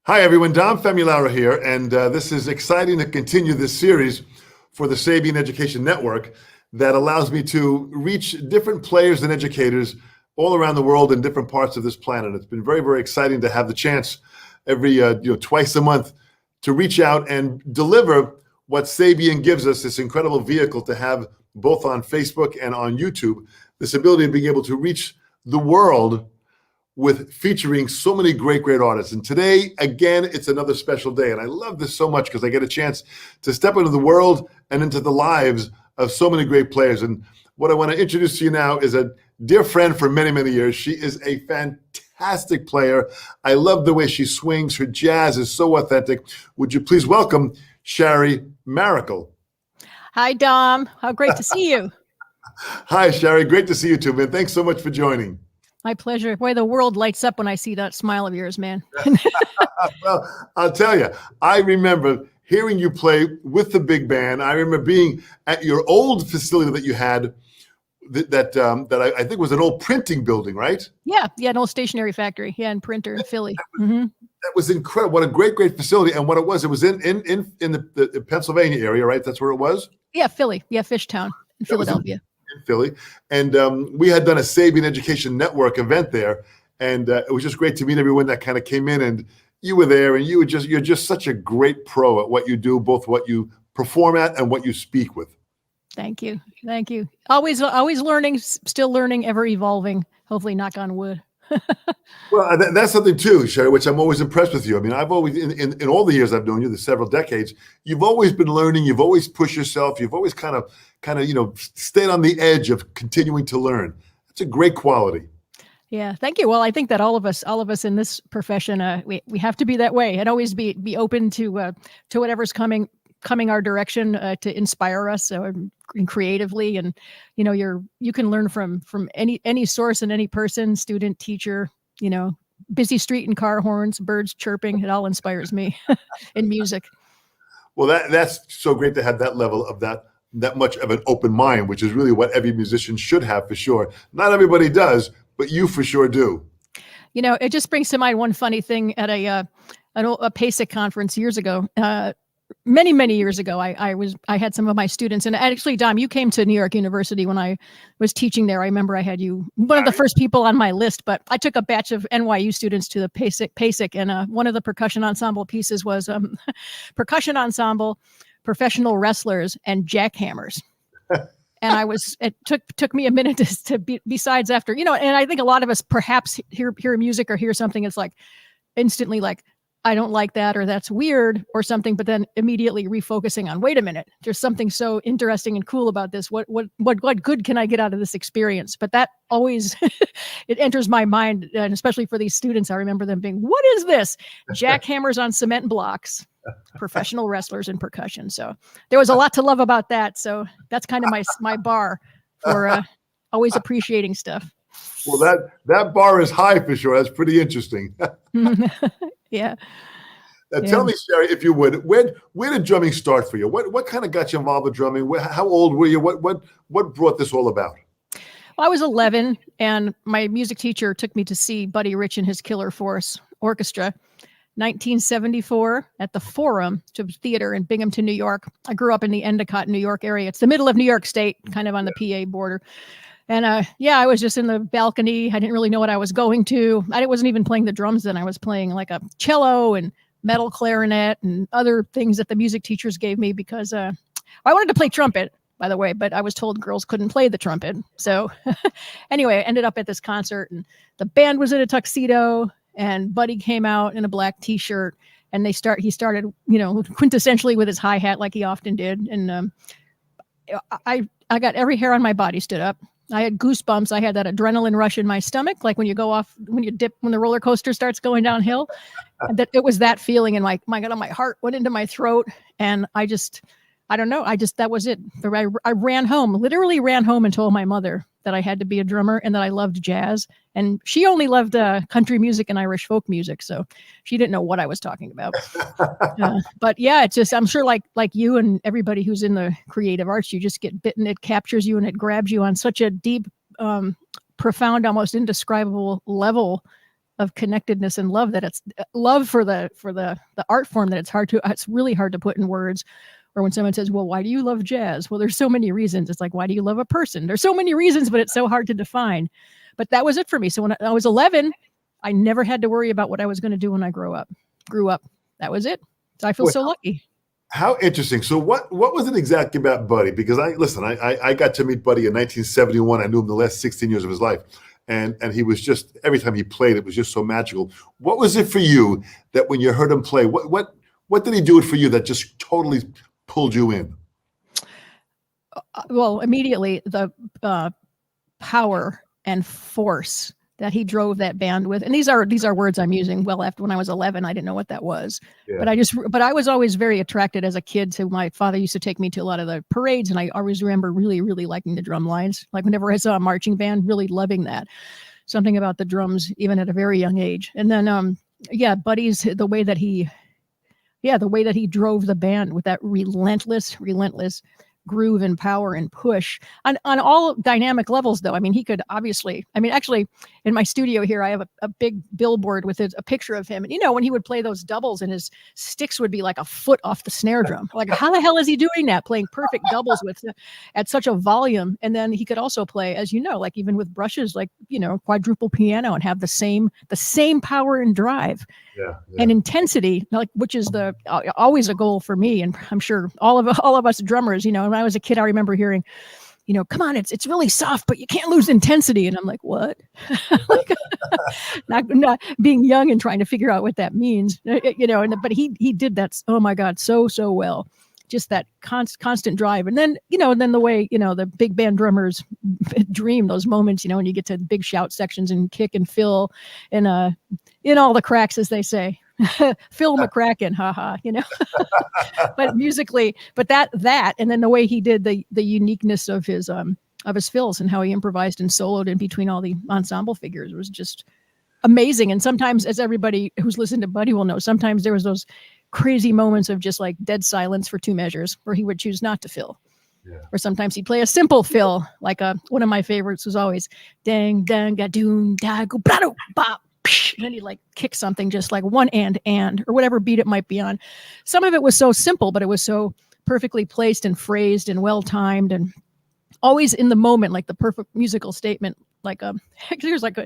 Hi, everyone. Dom Famularo here, and this is exciting to continue this series for the Sabian Education Network that allows me to reach different players and educators all around the world in different parts of this planet. It's been very, very exciting to have the chance every twice a month to reach out and deliver what Sabian gives us, this incredible vehicle to have both on Facebook and on YouTube, this ability of being able to reach the world with featuring so many great artists. And today, again, it's another special day. And I love this so much because I get a chance to step into the world and into the lives of so many great players. And what I want to introduce to you now is a dear friend for many, many years. She is a fantastic player. I love the way she swings. Her jazz is so authentic. Would you please welcome Sherrie Maricle? Hi, Dom. How great to see you. Hi, Sherrie. Great to see you too, man. Thanks so much for joining. My pleasure. Boy, the world lights up when I see that smile of yours, man. Well, I'll tell you, I remember hearing you play with the big band. I remember being at your old facility that you had that I think was an old printing building, right? Yeah, an old stationery factory. Yeah, and printer in Philly. That was incredible. What a great facility. And what it was in the Pennsylvania area, right? That's where it was? Yeah, Philly. Yeah, Fishtown in Philadelphia. In Philly, and we had done a Sabian Education Network event there, and it was just great to meet everyone that kind of came in, and you were there, and you're just such a great pro at what you do, both what you perform at and what you speak with. Thank you. Always learning, still learning, ever evolving. Hopefully, knock on wood. Well, that's something too, Sherrie, which I'm always impressed with you. I mean, I've always, in all the years I've known you, the several decades, you've always been learning. You've always pushed yourself. You've always kind of, stayed on the edge of continuing to learn. That's a great quality. Yeah, thank you. Well, I think that all of us in this profession, we have to be that way and always be open to whatever's coming our direction to inspire us and creatively. And you can learn from any source and any person, student, teacher, busy street and car horns, birds chirping. It all inspires me in music. Well, that's so great to have that level of that much of an open mind, which is really what every musician should have for sure. Not everybody does, but you for sure do. It just brings to mind one funny thing at a PASIC conference years ago. Many years ago, I had some of my students, and actually, Dom, you came to New York University when I was teaching there. I remember I had you one of the first people on my list, but I took a batch of NYU students to the PASIC, and one of the percussion ensemble pieces was percussion ensemble, professional wrestlers, and jackhammers. And it took me a minute to besides after, and I think a lot of us perhaps hear music or hear something, it's like instantly like, I don't like that, or that's weird or something, but then immediately refocusing on, wait a minute, there's something so interesting and cool about this. What good can I get out of this experience? But that always, it enters my mind, and especially for these students, I remember them being, what is this? Jackhammers on cement blocks, professional wrestlers and percussion. So there was a lot to love about that. So that's kind of my bar for always appreciating stuff. Well, that bar is high for sure. That's pretty interesting. Yeah. Now, tell me, Sherrie, if you would, where did drumming start for you? What kind of got you involved with drumming? How old were you? What brought this all about? Well, I was 11, and my music teacher took me to see Buddy Rich and his Killer Force Orchestra, 1974 at the Forum Theater in Binghamton, New York. I grew up in the Endicott, New York area. It's the middle of New York State, kind of on the PA border. And I was just in the balcony. I didn't really know what I was going to. I wasn't even playing the drums then. I was playing like a cello and metal clarinet and other things that the music teachers gave me because I wanted to play trumpet, by the way, but I was told girls couldn't play the trumpet. So anyway, I ended up at this concert, and the band was in a tuxedo, and Buddy came out in a black T-shirt, and he started, quintessentially with his hi-hat like he often did. And I got every hair on my body stood up. I had goosebumps. I had that adrenaline rush in my stomach, like when you go off, when the roller coaster starts going downhill. And it was that feeling, and like, my God, my heart went into my throat, and I don't know. That was it. I literally ran home and told my mother that I had to be a drummer and that I loved jazz. And she only loved country music and Irish folk music. So she didn't know what I was talking about. But yeah, it's just, I'm sure like you and everybody who's in the creative arts, you just get bitten. It captures you and it grabs you on such a deep, profound, almost indescribable level of connectedness and love, that it's love for the art form, that it's really hard to put in words. Or when someone says, well, why do you love jazz? Well, there's so many reasons. It's like, why do you love a person? There's so many reasons, but it's so hard to define. But that was it for me. So when I was 11, I never had to worry about what I was going to do when I grew up. That was it. So I feel so lucky. How interesting. So what was it exactly about Buddy? Because I got to meet Buddy in 1971. I knew him the last 16 years of his life. And he was just, every time he played, it was just so magical. What was it for you that when you heard him play, what did he do it for you that just totally pulled you in? Well, immediately the power and force that he drove that band with. And these are words I'm using well after when I was 11. I didn't know what that was. Yeah. But I was always very attracted as a kid to, my father used to take me to a lot of the parades, and I always remember really, really liking the drum lines. Like whenever I saw a marching band, really loving that. Something about the drums, even at a very young age. And then, Buddy's, the way that he drove the band with that relentless groove and power and push on all dynamic levels, though. I mean, he could obviously, actually in my studio here, I have a big billboard with a picture of him. And, when he would play those doubles and his sticks would be like a foot off the snare drum. Like, how the hell is he doing that? Playing perfect doubles at such a volume. And then he could also play, as you know, like even with brushes, like, quadruple piano, and have the same power and drive. Yeah. And intensity, like, which is always a goal for me. And I'm sure all of us drummers, when I was a kid, I remember hearing, come on, it's really soft, but you can't lose intensity. And I'm like, what? Like, not being young and trying to figure out what that means, but he did that. Oh my God, so well. Just that constant drive. And then, the way, the big band drummers dream those moments, when you get to big shout sections and kick and fill and in all the cracks, as they say. Phil McCracken, haha, but musically, but that, and then the way he did the uniqueness of his fills and how he improvised and soloed in between all the ensemble figures was just amazing. And sometimes, as everybody who's listened to Buddy will know, sometimes there was those crazy moments of just like dead silence for two measures where he would choose not to fill. Yeah. Or sometimes he'd play a simple fill, like one of my favorites was always dang dang ga doon da go brado bop. And then he'd like kick something just like one and or whatever beat it might be on. Some of it was so simple, but it was so perfectly placed and phrased and well timed and always in the moment, like the perfect musical statement. Like there's like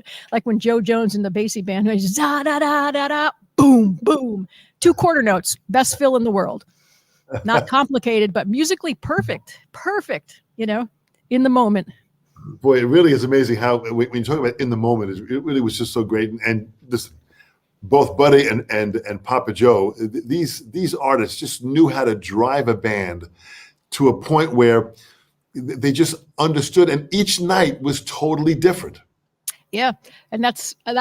when Joe Jones in the Basie band, he's da da da da da boom boom, 2 quarter notes, best fill in the world. Not complicated, but musically perfect, in the moment. Boy, it really is amazing how when you talk about in the moment, it really was just so great. And this, both Buddy and Papa Joe, these artists just knew how to drive a band to a point where they just understood, and each night was totally different. Yeah, and that's what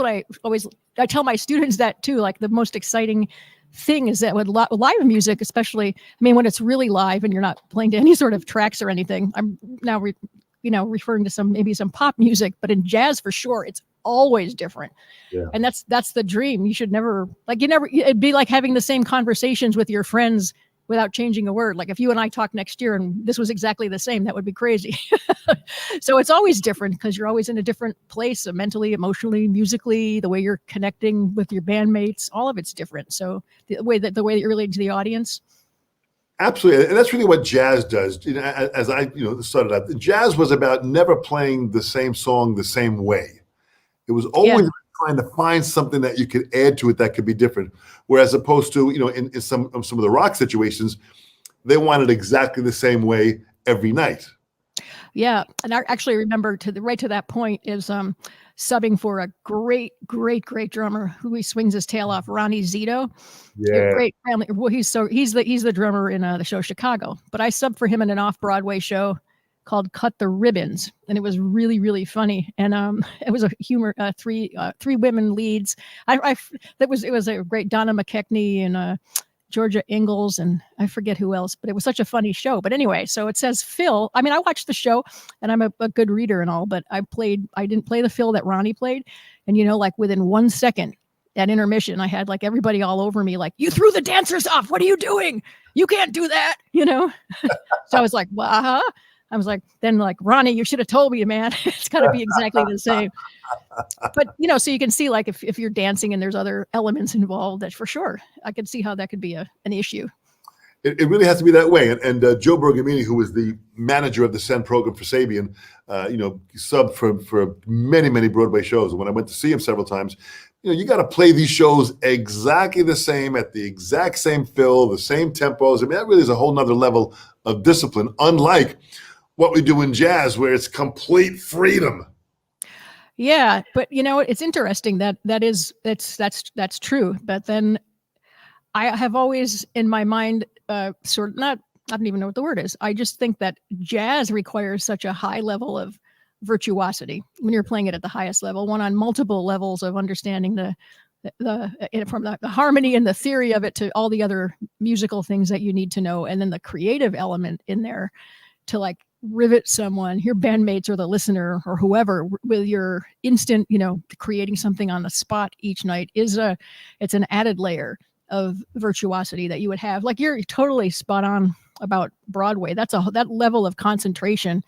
I tell my students that too. Like the most exciting thing is that with live music, especially, when it's really live and you're not playing to any sort of tracks or anything. I'm now, referring to some pop music, but in jazz for sure, it's always different. Yeah. And that's the dream. You should never, it'd be like having the same conversations with your friends without changing a word. Like if you and I talk next year and this was exactly the same, that would be crazy. So it's always different because you're always in a different place, mentally, emotionally, musically, the way you're connecting with your bandmates, all of it's different. So the way that you're relating to the audience. Absolutely. And that's really what jazz does. As I started out, jazz was about never playing the same song the same way. It was always trying to find something that you could add to it that could be different. Whereas opposed to, in some of the rock situations, they want it exactly the same way every night. Yeah. And I actually remember to that point is subbing for a great drummer who he swings his tail off, Ronnie Zito. Yeah. Great family. Well, he's the drummer in the show Chicago. But I subbed for him in an off-Broadway show called Cut the Ribbons, and it was really, really funny. And it was a humor, three women leads. It was a great Donna McKechnie and Georgia Ingalls, and I forget who else, but it was such a funny show. But anyway, so it says Phil. I watched the show, and I'm a good reader and all, but I didn't play the Phil that Ronnie played, and like within 1 second at intermission, I had like everybody all over me, like, you threw the dancers off. What are you doing? You can't do that, So I was like, well, I was like, then like, Ronnie, you should have told me, man. It's got to be exactly the same. But, you know, so you can see like if you're dancing and there's other elements involved, that for sure, I could see how that could be an issue. It really has to be that way. And Joe Bergamini, who was the manager of the SEN program for Sabian, subbed for many, many Broadway shows. And when I went to see him several times, you got to play these shows exactly the same, at the exact same fill, the same tempos. I mean, that really is a whole nother level of discipline, unlike what we do in jazz, where it's complete freedom. Yeah, but it's interesting that's true. But then I have always in my mind I don't even know what the word is. I just think that jazz requires such a high level of virtuosity when you're playing it at the highest level, one on multiple levels of understanding from the harmony and the theory of it to all the other musical things that you need to know, and then the creative element in there to like rivet someone, your bandmates or the listener or whoever, with your instant, creating something on the spot each night it's an added layer of virtuosity that you would have. Like, you're totally spot on about Broadway. That level of concentration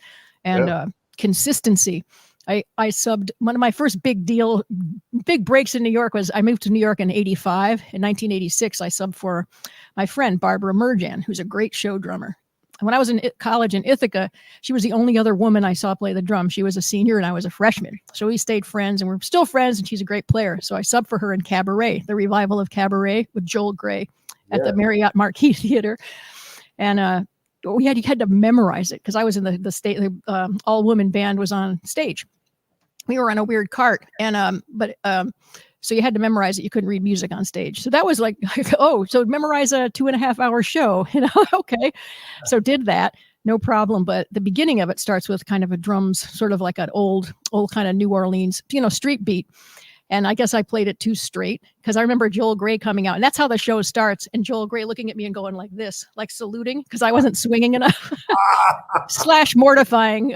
and consistency. I subbed, one of my first big breaks in New York was I moved to New York in 85. In 1986, I subbed for my friend Barbara Merjan, who's a great show drummer. When I was in college in Ithaca, she was the only other woman I saw play the drum. She was a senior and I was a freshman. So we stayed friends and we're still friends, and she's a great player. So I subbed for her in Cabaret, the revival of Cabaret with Joel Grey at the Marriott Marquis Theater. And you had to memorize it because I was in the all-woman band was on stage. We were on a weird cart, and so you had to memorize it. You couldn't read music on stage. So that was like, so memorize a 2.5-hour show. Okay. So did that, no problem. But the beginning of it starts with kind of a drums, sort of like an old kind of New Orleans, street beat. And I guess I played it too straight because I remember Joel Grey coming out, and that's how the show starts. And Joel Grey looking at me and going like this, like saluting, because I wasn't swinging enough / mortifying.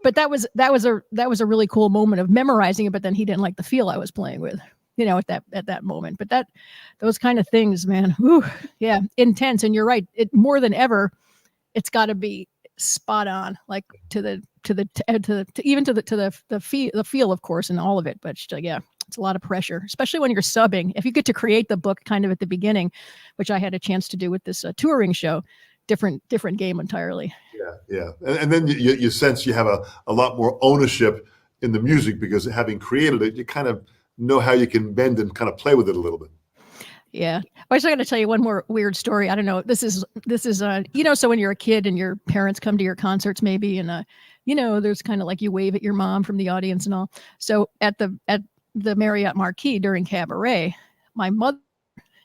But that was a really cool moment of memorizing it. But then he didn't like the feel I was playing with, at that moment. But those kind of things, man, intense. And you're right. It more than ever, it's got to be spot on, like to the feel, of course, and all of it. But it's a lot of pressure, especially when you're subbing. If you get to create the book kind of at the beginning, which I had a chance to do with this touring show, different game entirely. Yeah. And then you sense you have a lot more ownership in the music because having created it, you kind of know how you can bend and kind of play with it a little bit. Yeah. I just got to tell you one more weird story. I don't know. This is so when you're a kid and your parents come to your concerts maybe, and there's kind of like you wave at your mom from the audience and all. So at the Marriott Marquis during Cabaret, my mother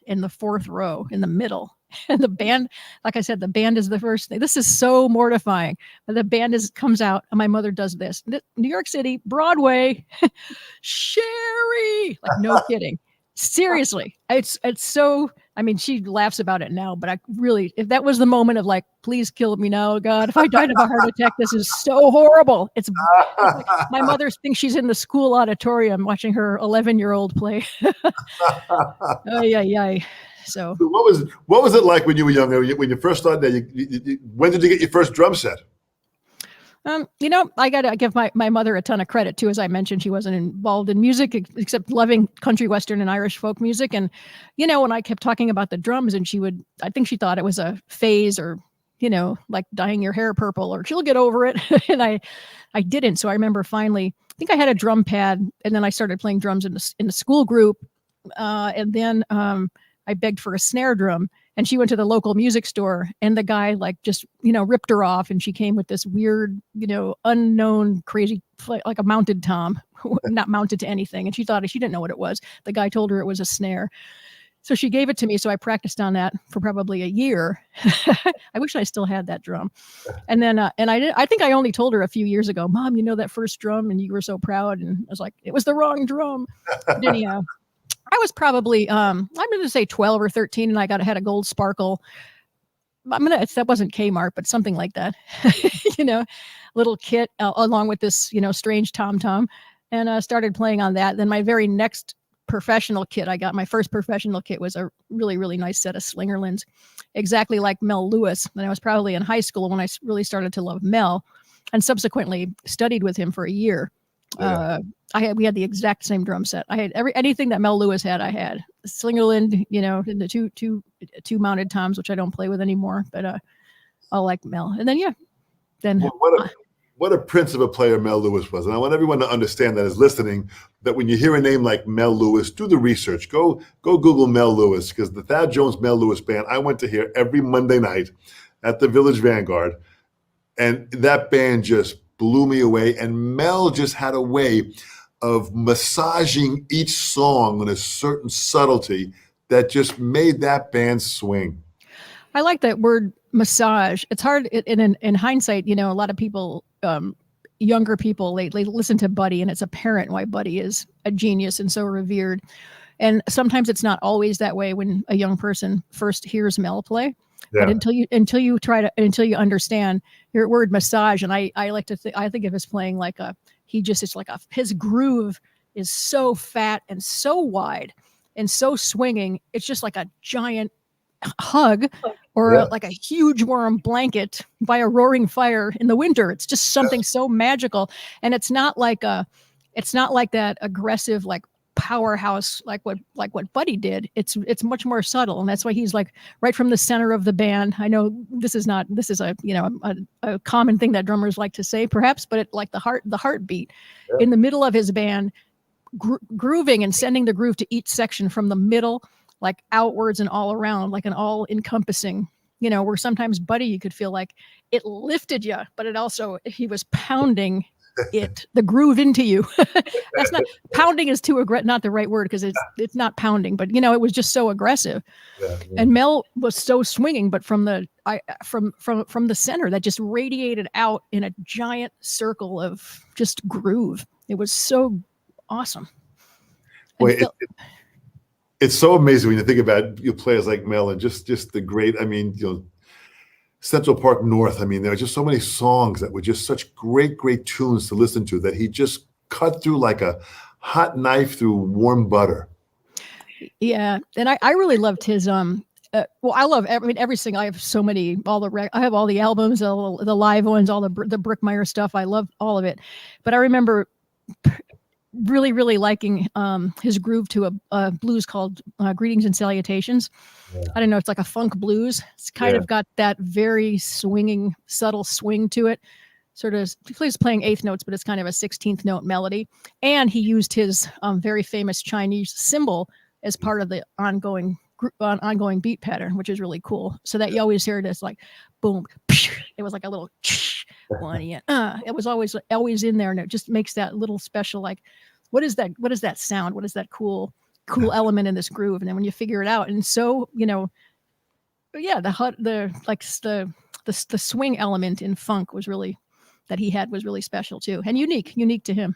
in the 4th row in the middle. And the band, like I said, the band is the first thing. This is so mortifying. But the band comes out, and my mother does this. New York City, Broadway, Sherrie. Like, no kidding. Seriously. It's so, I mean, she laughs about it now, but I really, if that was the moment of like, please kill me now, God, if I died of a heart attack, this is so horrible. It's like my mother thinks she's in the school auditorium watching her 11-year-old play. So what was it like when you were younger? When you first started there, when did you get your first drum set? I got to give my mother a ton of credit too. As I mentioned, she wasn't involved in music except loving country, Western, and Irish folk music. And, when I kept talking about the drums, and I think she thought it was a phase or, like dyeing your hair purple, or she'll get over it. And I didn't. So I remember finally, I think I had a drum pad, and then I started playing drums in the school group. And then I begged for a snare drum, and she went to the local music store, and the guy just ripped her off, and she came with this weird, unknown crazy, like a mounted tom, not mounted to anything. And she didn't know what it was. The guy told her it was a snare. So she gave it to me. So I practiced on that for probably a year. I wish I still had that drum. And then, I think I only told her a few years ago, Mom, that first drum, and you were so proud. And I was like, it was the wrong drum. But anyhow, I was probably, I'm going to say 12 or 13, and I had a gold sparkle. That wasn't Kmart, but something like that, little kit along with this, strange tom-tom, and started playing on that. Then my very next professional kit I got, my first professional kit was a really, really nice set of Slingerlands, exactly like Mel Lewis. And I was probably in high school when I really started to love Mel, and subsequently studied with him for a year. Yeah. We had the exact same drum set. I had anything that Mel Lewis had, I had. Slingerland, and the two mounted toms, which I don't play with anymore, but I like Mel. And then Well, what a prince of a player Mel Lewis was. And I want everyone to understand that is listening, that when you hear a name like Mel Lewis, do the research. Go Google Mel Lewis, because the Thad Jones Mel Lewis Band, I went to hear every Monday night at the Village Vanguard. And that band just blew me away. And Mel just had a way of massaging each song with a certain subtlety that just made that band swing. I like that word massage. It's hard in hindsight, a lot of people, younger people, they listen to Buddy, and it's apparent why Buddy is a genius and so revered. And sometimes it's not always that way when a young person first hears Mel play. Yeah. But until you understand your word massage, and I like to I think of his playing like his groove is so fat and so wide and so swinging. It's just like a giant hug or like a huge warm blanket by a roaring fire in the winter. It's just something so magical. And it's not like that aggressive, like powerhouse, like what Buddy did. It's much more subtle. And that's why he's like right from the center of the band. I know this is a common thing that drummers like to say perhaps, but like the heartbeat in the middle of his band, grooving and sending the groove to each section from the middle, like outwards and all around, like an all encompassing, where sometimes Buddy, you could feel like it lifted you, but he was pounding the groove into you. That's not, pounding is not the right word, because it's not pounding, but it was just so aggressive. Yeah. And Mel was so swinging, but from the center that just radiated out in a giant circle of just groove. It was so awesome. Wait, it's so amazing when you think about players like Mel and just the great, Central Park North. There were just so many songs that were just such great tunes to listen to, that he just cut through like a hot knife through warm butter. Yeah. And I really loved his, I love every single, I have so many, I have all the albums, the live ones, all the Brickmeyer stuff. I love all of it. But I remember really, really liking his groove to a blues called Greetings and Salutations. Yeah. I don't know. It's like a funk blues. It's kind of got that very swinging, subtle swing to it. Sort of, he's playing eighth notes, but it's kind of a 16th note melody. And he used his very famous Chinese cymbal as part of the ongoing beat pattern, which is really cool. So that you always hear this like boom. It was like a little one. It was always in there, and it just makes that little special, like, what is that sound? What is that cool element in this groove? And then when you figure it out, and so the swing element in funk was really special too, and unique to him.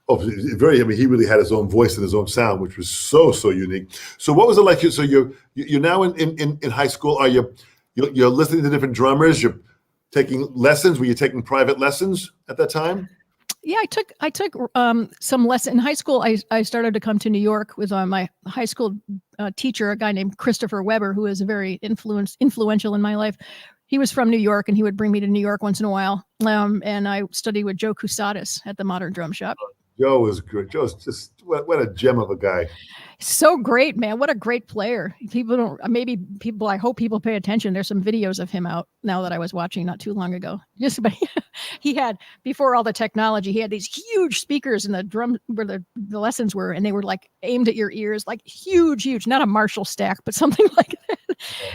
Oh, very. He really had his own voice and his own sound, which was so unique. So what was it like? So you're now in high school. Are you're listening to different drummers? You're taking lessons? Were you taking private lessons at that time? Yeah, I took some lessons in high school. I started to come to New York with my high school teacher, a guy named Christopher Weber, who is very influential in my life. He was from New York, and he would bring me to New York once in a while. And I studied with Joe Cusatis at the Modern Drum Shop. Joe was good. Joe's just what a gem of a guy. So great, man. What a great player. I hope people pay attention. There's some videos of him out now that I was watching not too long ago. But he had, before all the technology, he had these huge speakers in the drum where the lessons were, and they were like aimed at your ears, like huge, not a Marshall stack, but something like that.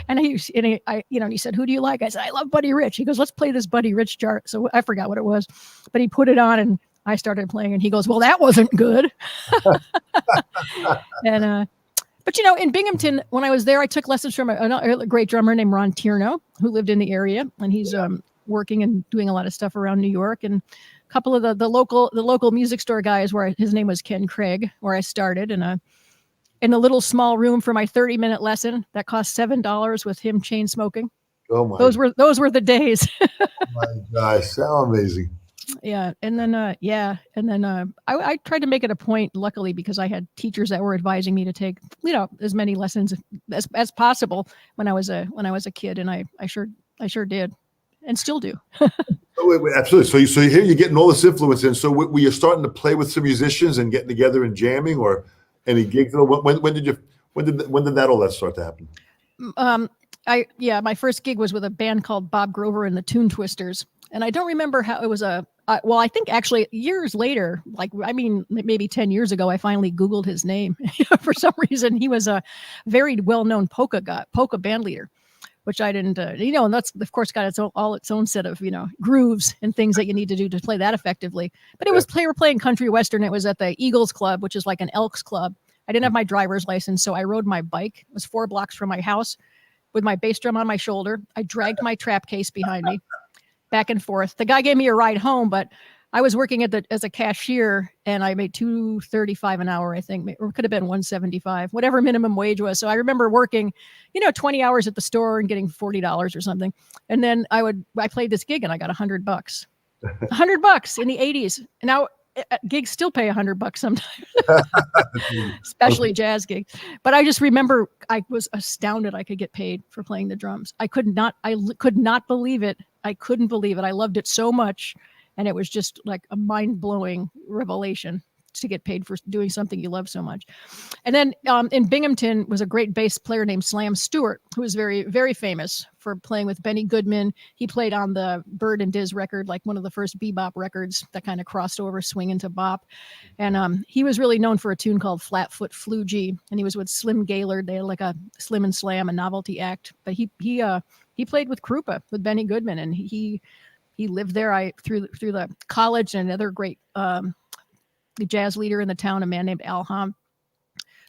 And he said, "Who do you like?" I said, "I love Buddy Rich." He goes, "Let's play this Buddy Rich chart." So I forgot what it was, but he put it on, and I started playing, and he goes, "Well, that wasn't good." But in Binghamton, when I was there, I took lessons from a great drummer named Ron Tierno, who lived in the area, and he's working and doing a lot of stuff around New York. And a couple of the local music store guys, his name was Ken Craig, where I started, in a little small room for my 30-minute lesson that cost $7 with him chain smoking. Oh my! Those were the days. Oh my gosh, how amazing! Yeah. And then, I tried to make it a point, luckily, because I had teachers that were advising me to take, as many lessons as possible when I was a kid. And I sure did and still do. Oh, wait, absolutely. So here you're getting all this influence in. So were you starting to play with some musicians and getting together and jamming, or any gigs? When did that all that start to happen? My first gig was with a band called Bob Grover and the Tune Twisters. And I don't remember how it was I think actually years later, maybe 10 years ago, I finally Googled his name. For some reason, he was a very well-known polka band leader, which I didn't, and that's of course got its own set of, grooves and things that you need to do to play that effectively. But they were playing country western. It was at the Eagles Club, which is like an Elks Club. I didn't have my driver's license, so I rode my bike. It was 4 blocks from my house with my bass drum on my shoulder. I dragged my trap case behind me, back and forth. The guy gave me a ride home, but I was working as a cashier, and I made $2.35 an hour, I think, or it could have been $1.75, whatever minimum wage was. So I remember working, 20 hours at the store and getting $40 or something. And then I played this gig and I got $100, $100 in the '80s. And now gigs still pay $100 sometimes, especially jazz gigs. But I just remember I was astounded I could get paid for playing the drums. I could not believe it. I couldn't believe it. I loved it so much. And it was just like a mind-blowing revelation to get paid for doing something you love so much. And then in Binghamton was a great bass player named Slam Stewart, who was very, very famous for playing with Benny Goodman. He played on the Bird and Diz record, like one of the first bebop records that kind of crossed over swing into bop. And he was really known for a tune called Flatfoot Flugee. And he was with Slim Gaylord. They had like a Slim and Slam, a novelty act. But he played with Krupa, with Benny Goodman, and he lived there. Through the college, and another great jazz leader in the town, a man named Al Hom,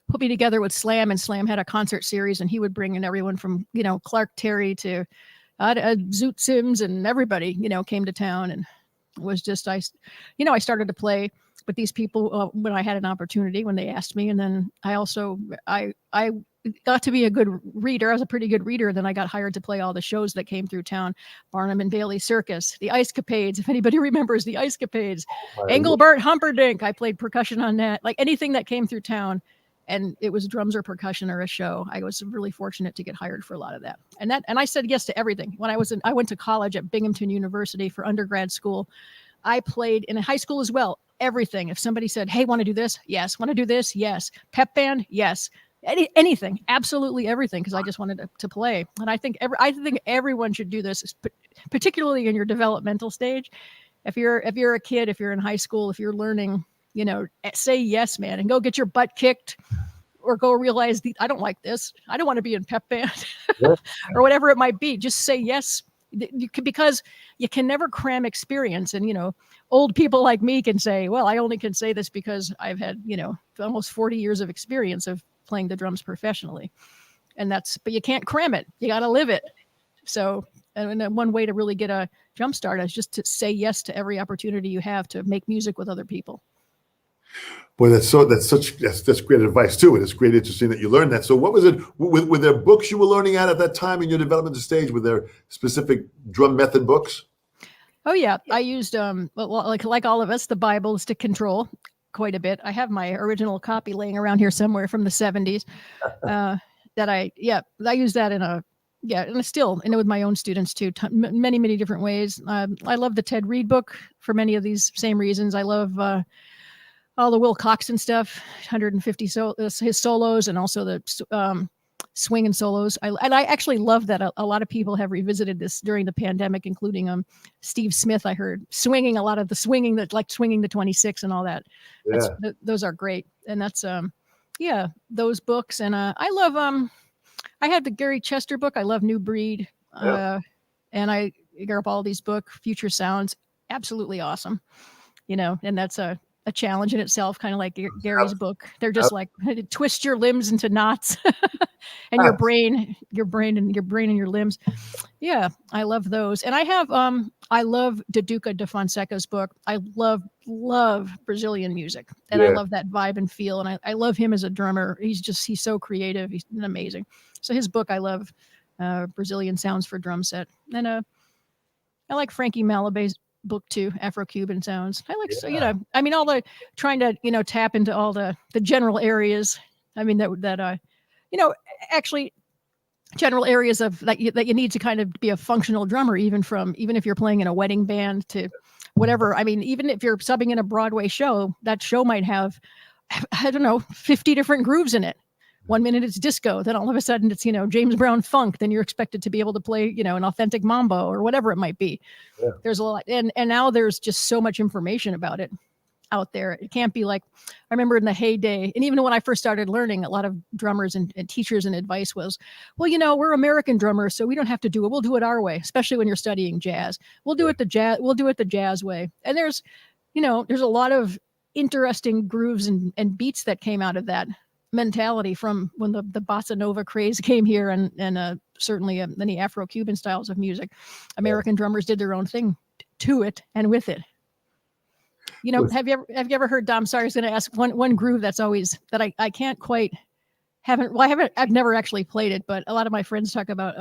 put me together with Slam, and Slam had a concert series, and he would bring in everyone from, Clark Terry to Zoot Sims, and everybody, came to town. And it was just, I started to play with these people when I had an opportunity, when they asked me. And then I got to be a good reader. I was a pretty good reader. Then I got hired to play all the shows that came through town. Barnum and Bailey Circus, the Ice Capades, if anybody remembers the Ice Capades, Engelbert Humperdinck. I played percussion on that, like anything that came through town. And it was drums or percussion or a show. I was really fortunate to get hired for a lot of that. And I said yes to everything. When I went to college at Binghamton University for undergrad school. I played in high school as well. Everything. If somebody said, "Hey, want to do this?" Yes. Want to do this? Yes. Pep band? Yes. Anything, absolutely everything, because I just wanted to play. And I think everyone should do this, particularly in your developmental stage. If you're a kid, if you're in high school, if you're learning, say yes, man, and go get your butt kicked, or go realize I don't like this. I don't want to be in pep band, or whatever it might be. Just say yes, because you can never cram experience. And old people like me can say, well, I only can say this because I've had almost 40 years of experience of playing the drums professionally. But you can't cram it. You got to live it. So, and one way to really get a jump start is just to say yes to every opportunity you have to make music with other people. Boy, that's great advice too. And it's great, interesting that you learned that. So what was it, were there books you were learning at that time in your developmental stage? Were there specific drum method books? Oh yeah. I used, like all of us, the Bible, Stick Control, quite a bit. I have my original copy laying around here somewhere from the 70s. I use that and with my own students too, many, many different ways. I love the Ted Reed book for many of these same reasons. I love all the Will Coxon stuff, 150 his solos, and also the swing and solos. I actually love that a lot of people have revisited this during the pandemic, including Steve Smith. I heard swinging a lot of the swinging that, like swinging the 26 and all that. Yeah. Those are great. And that's those books. And I love I had the Gary Chester book. I love New Breed. And I grew up all these books, Future Sounds, absolutely awesome. And that's a challenge in itself, kind of like Gary's book. They're just like twist your limbs into knots and your brain and your limbs. Yeah, I love those. And I have I love Duduca de Fonseca's book. I love Brazilian music, and I love that vibe and feel. And I love him as a drummer. He's so creative. He's amazing. So his book, I love Brazilian Sounds for Drum Set. And I like Frankie Malabé's book too, Afro-Cuban sounds. I like, you know, I mean, all the trying to, you know, tap into all the general areas. I mean, you know, actually general areas of that you need to kind of be a functional drummer, even if you're playing in a wedding band to whatever. I mean, even if you're subbing in a Broadway show, that show might have, I don't know, 50 different grooves in it. One minute it's disco, then all of a sudden it's, you know, James Brown funk. Then you're expected to be able to play, you know, an authentic mambo or whatever it might be. Yeah. There's a lot, and now there's just so much information about it out there. It can't be like, I remember in the heyday, and even when I first started learning, a lot of drummers and teachers and advice was, well, you know, we're American drummers, so we don't have to do it. We'll do it our way, especially when you're studying jazz. We'll do it the jazz way. And there's, you know, there's a lot of interesting grooves and beats that came out of that mentality from when the bossa nova craze came here, and certainly many Afro-Cuban styles of music. American drummers did their own thing to it and with it. You know, have you ever heard, Dom? Sorry, I was going to ask one groove that's always that I can't quite I've never actually played it, but a lot of my friends talk about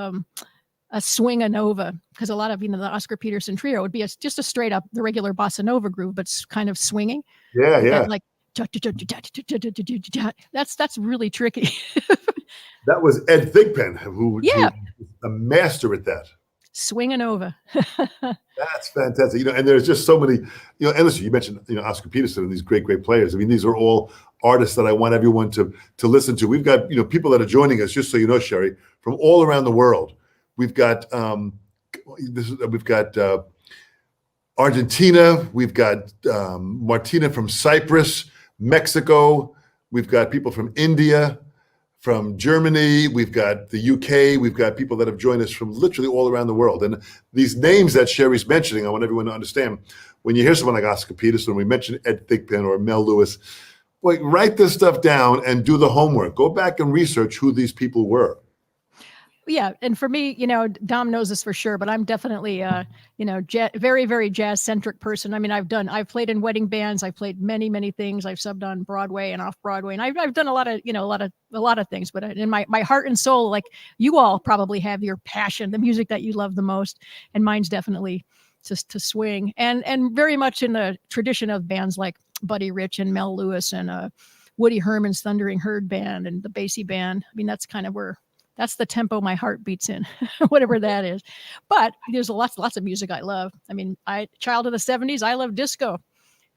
a swing a nova, because a lot of, you know, the Oscar Peterson trio would be just a straight up the regular bossa nova groove, but kind of swinging. Yeah, yeah. Like that's really tricky. That was Ed Thigpen, who was a master at that. Swing and over. That's fantastic. You know, and there's just so many, you know, and listen, you mentioned, you know, Oscar Peterson and these great players. I mean, these are all artists that I want everyone to listen to. We've got, you know, people that are joining us, just so you know, Sherrie, from all around the world. We've got Argentina, we've got Martina from Cyprus, Mexico, we've got people from India, from Germany, we've got the UK, we've got people that have joined us from literally all around the world. And these names that Sherrie's mentioning, I want everyone to understand, when you hear someone like Oscar Peterson, we mentioned Ed Thigpen or Mel Lewis, boy, write this stuff down and do the homework. Go back and research who these people were. Yeah, and for me, you know, Dom knows this for sure, but I'm definitely, you know, very, very jazz-centric person. I mean, I've played in wedding bands, I've played many things. I've subbed on Broadway and off Broadway, and I've done a lot of, you know, a lot of things. But in my heart and soul, like you all probably have your passion, the music that you love the most, and mine's definitely just to swing, and very much in the tradition of bands like Buddy Rich and Mel Lewis and Woody Herman's Thundering Herd Band and the Basie Band. I mean, that's kind of where. That's the tempo my heart beats in, whatever that is. But there's lots of music I love. I mean, child of the 70s, I love disco.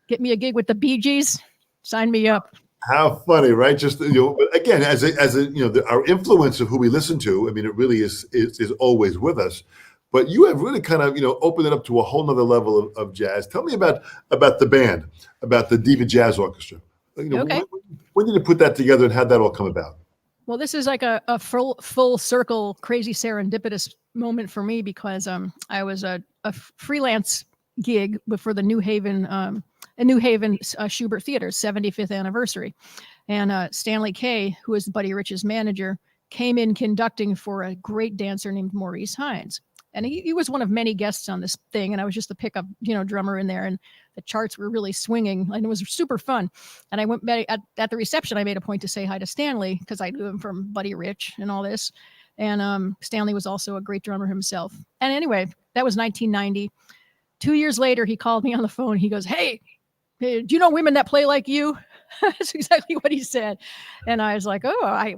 Get me a gig with the Bee Gees, sign me up. How funny, right? Just, you know, again, as a you know, our influence of who we listen to, I mean, it really is always with us. But you have really kind of, you know, opened it up to a whole nother level of jazz. Tell me about the band, about the DIVA Jazz Orchestra. You know, okay. When did you put that together, and how'd that all come about? Well, this is like a full circle, crazy serendipitous moment for me, because I was a freelance gig for the New Haven Schubert Theater's 75th anniversary, and Stanley Kaye, who is Buddy Rich's manager, came in conducting for a great dancer named Maurice Hines. And he was one of many guests on this thing, and I was just the pickup, you know, drummer in there, and the charts were really swinging, and it was super fun. And I went back at the reception. I made a point to say hi to Stanley, because I knew him from Buddy Rich and all this. And Stanley was also a great drummer himself. And anyway, that was 1990. 2 years later, he called me on the phone. He goes, "Hey, do you know women that play like you?" That's exactly what he said. And I was like, "Oh," I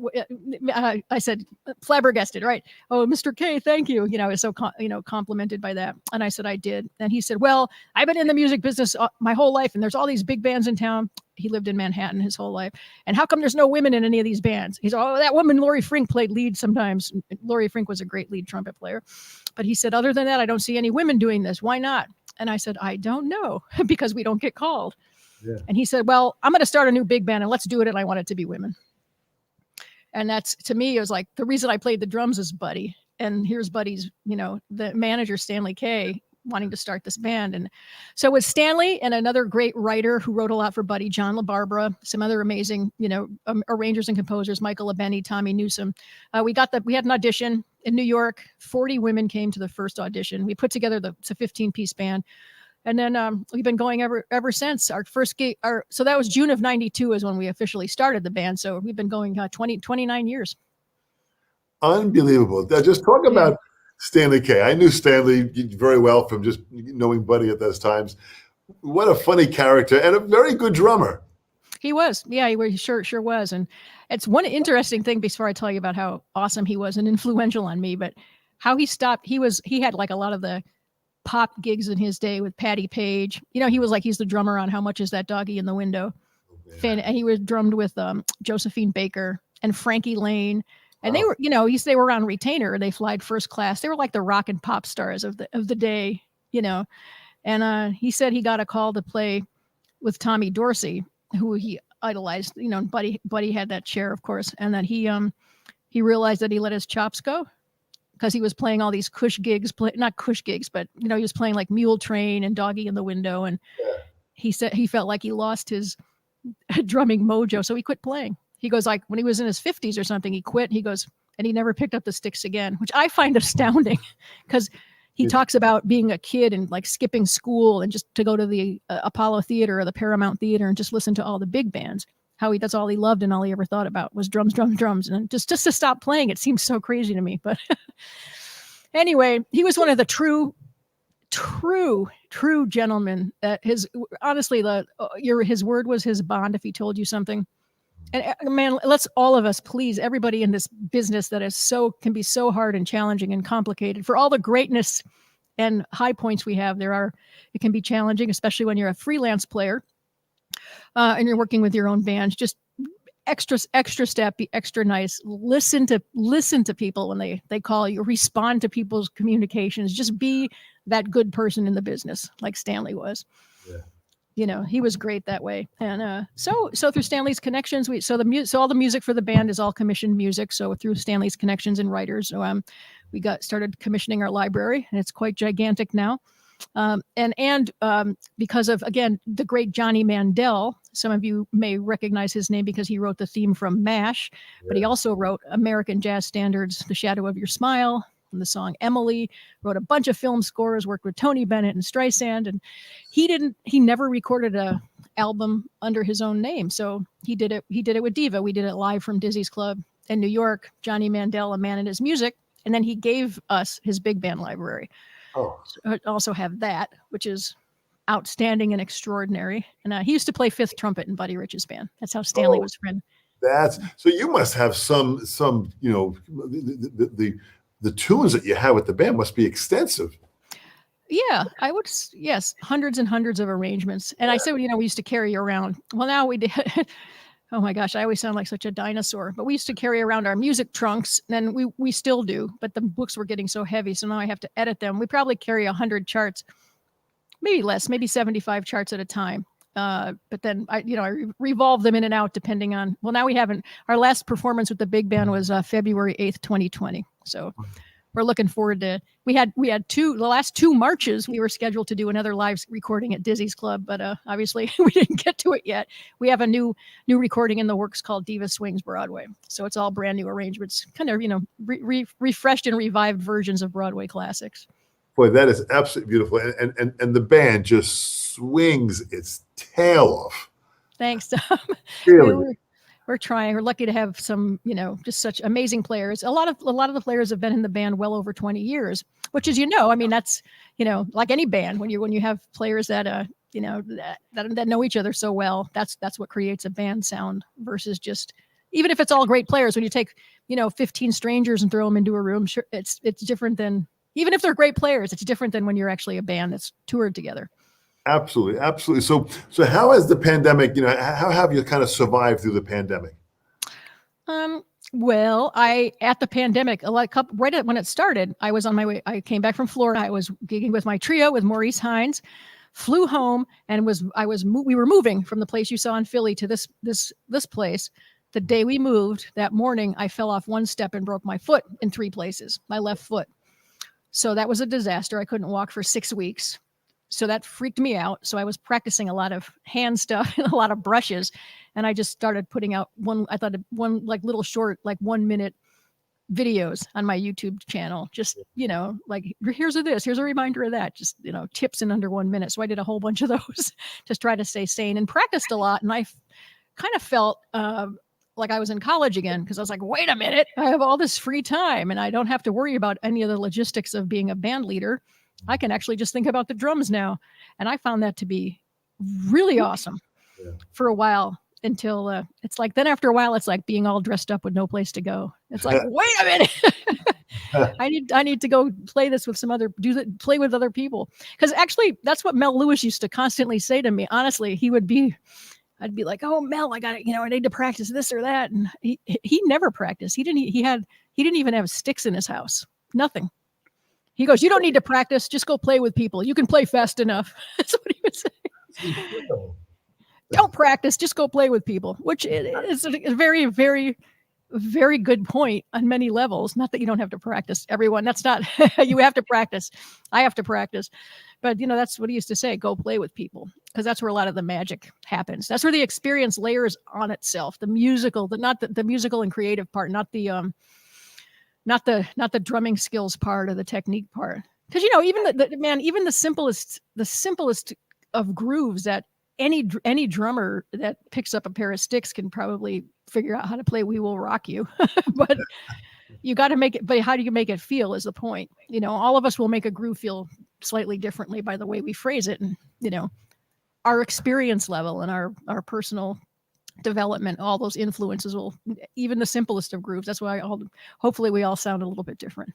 said, flabbergasted, right? "Oh, Mr. Kaye, thank you." You know, I was so complimented by that. And I said, "I did." And he said, "Well, I've been in the music business my whole life, and there's all these big bands in town." He lived in Manhattan his whole life. "And how come there's no women in any of these bands?" He said, "Oh, that woman, Lori Frink, played lead sometimes." Lori Frink was a great lead trumpet player. But he said, "Other than that, I don't see any women doing this. Why not?" And I said, "I don't know," because we don't get called. Yeah. And he said, "Well, I'm going to start a new big band, and let's do it. And I want it to be women." And that's, to me, it was like, the reason I played the drums is Buddy. And here's Buddy's, you know, the manager, Stanley Kaye, wanting to start this band. And so with Stanley and another great writer who wrote a lot for Buddy, John LaBarbera, some other amazing, you know, arrangers and composers, Michael Labeni, Tommy Newsom. We had an audition in New York. 40 women came to the first audition. We put together it's a 15-piece band. And then we've been going ever since. Our first gig, so that was June of 92 is when we officially started the band. So we've been going 29 years. Unbelievable. Just talk about Stanley K. I knew Stanley very well from just knowing Buddy at those times. What a funny character and a very good drummer. He was. Yeah, he sure was. And it's one interesting thing before I tell you about how awesome he was and influential on me, but how he stopped. He had like a lot of the pop gigs in his day with Patti Page. He's the drummer on How Much Is That Doggy in the Window? And he was drummed with Josephine Baker and Frankie Lane. And they were, they were on retainer. They flied first class. They were like the rock and pop stars of the day, And he said he got a call to play with Tommy Dorsey, who he idolized. Buddy had that chair, of course, and that he realized that he let his chops go because he was playing all these cush gigs, not cush gigs, but he was playing like Mule Train and Doggy in the Window, and he said he felt like he lost his drumming mojo, so he quit playing. He goes, like, when he was in his 50s or something, he quit. He goes, and he never picked up the sticks again, which I find astounding because he talks about being a kid and like skipping school and just to go to the Apollo Theater or the Paramount Theater and just listen to all the big bands. That's all he loved and all he ever thought about was drums, drums, drums. And just to stop playing, it seems so crazy to me. But anyway, he was one of the true gentlemen that his word was his bond if he told you something. And man, let's all of us, please, everybody in this business that can be so hard and challenging and complicated, for all the greatness and high points we have, it can be challenging, especially when you're a freelance player and you're working with your own band. Just extra step, be extra nice. Listen to people when they call you. Respond to people's communications. Just be that good person in the business, like Stanley was. Yeah. He was great that way. And so through Stanley's connections, so all the music for the band is all commissioned music. So through Stanley's connections and writers, we started commissioning our library, and it's quite gigantic now. And because of, again, the great Johnny Mandel, some of you may recognize his name because he wrote the theme from MASH, but he also wrote American jazz standards, The Shadow of Your Smile, and the song Emily, wrote a bunch of film scores, worked with Tony Bennett and Streisand, and he never recorded a album under his own name. So he did it with DIVA. We did it live from Dizzy's Club in New York, Johnny Mandel, A Man and His Music. And then he gave us his big band library. So I also have that, which is outstanding and extraordinary. And he used to play fifth trumpet in Buddy Rich's band. That's how Stanley was friend. So you must have some the tunes that you have with the band must be extensive. Yeah, yes, hundreds and hundreds of arrangements. And I said, we used to carry around. Well, now we did. Oh my gosh, I always sound like such a dinosaur. But we used to carry around our music trunks, and we still do. But the books were getting so heavy, so now I have to edit them. We probably carry 100 charts, maybe less, maybe 75 charts at a time. But then I revolve them in and out depending on. Well, now we haven't. Our last performance with the big band was February 8th, 2020. So we're looking forward to. We had the last two marches. We were scheduled to do another live recording at Dizzy's Club, but obviously we didn't get to it yet. We have a new recording in the works called Diva Swings Broadway. So it's all brand new arrangements, kind of refreshed and revived versions of Broadway classics. Boy, that is absolutely beautiful, and the band just swings its tail off. Thanks, Dom. Really? We're trying. We're lucky to have some, just such amazing players. A lot of the players have been in the band well over 20 years, which is, that's, like any band, when you have players that, that know each other so well, that's what creates a band sound versus just, even if it's all great players, when you take, 15 strangers and throw them into a room, sure, it's different than, even if they're great players, it's different than when you're actually a band that's toured together. Absolutely. So how has the pandemic, how have you kind of survived through the pandemic? Well, at the pandemic, right when it started, I was on my way. I came back from Florida. I was gigging with my trio with Maurice Hines, flew home, and we were moving from the place you saw in Philly to this place. The day we moved, that morning, I fell off one step and broke my foot in 3 places, my left foot. So that was a disaster. I couldn't walk for 6 weeks. So that freaked me out. So I was practicing a lot of hand stuff and a lot of brushes. And I just started putting out one like little short, like 1 minute videos on my YouTube channel. Just, like, here's a reminder of that, just, tips in under 1 minute. So I did a whole bunch of those, just try to stay sane and practiced a lot. And I kind of felt like I was in college again, because I was like, wait a minute, I have all this free time and I don't have to worry about any of the logistics of being a band leader. I can actually just think about the drums now. And I found that to be really awesome for a while, until it's like, then after a while, it's like being all dressed up with no place to go. It's like, wait a minute. I need to go play this with play with other people. Because actually, that's what Mel Lewis used to constantly say to me. Honestly, I'd be like, oh, Mel, I got it. I need to practice this or that. And he never practiced. He didn't even have sticks in his house. Nothing. He goes, you don't need to practice. Just go play with people. You can play fast enough. That's what he would say. Don't practice. Just go play with people, which is a very, very, very good point on many levels. Not that you don't have to practice, everyone. That's not, you have to practice. I have to practice. But, that's what he used to say, go play with people, because that's where a lot of the magic happens. That's where the experience layers on itself. The musical, not the musical and creative part, not the drumming skills part or the technique part. Because, even the simplest of grooves that any drummer that picks up a pair of sticks can probably figure out how to play We Will Rock You. But you got to make it, but how do you make it feel is the point. All of us will make a groove feel slightly differently by the way we phrase it. And, our experience level and our personal development, all those influences will, even the simplest of grooves. That's why hopefully we all sound a little bit different.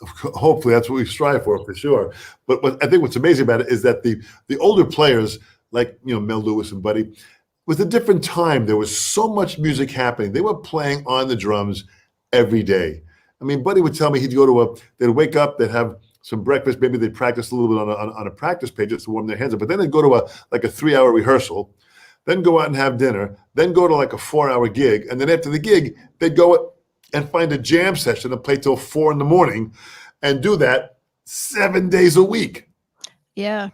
Hopefully that's what we strive for sure. But I think what's amazing about it is that the older players, like, Mel Lewis and Buddy, with a different time, there was so much music happening. They were playing on the drums every day. I mean, Buddy would tell me they'd wake up, they'd have some breakfast, maybe they'd practice a little bit on a practice page just to warm their hands up, but then they'd go to a 3-hour rehearsal, then go out and have dinner, then go to like a 4-hour gig, and then after the gig, they'd go and find a jam session and play till 4 a.m. and do that 7 days a week. Yeah.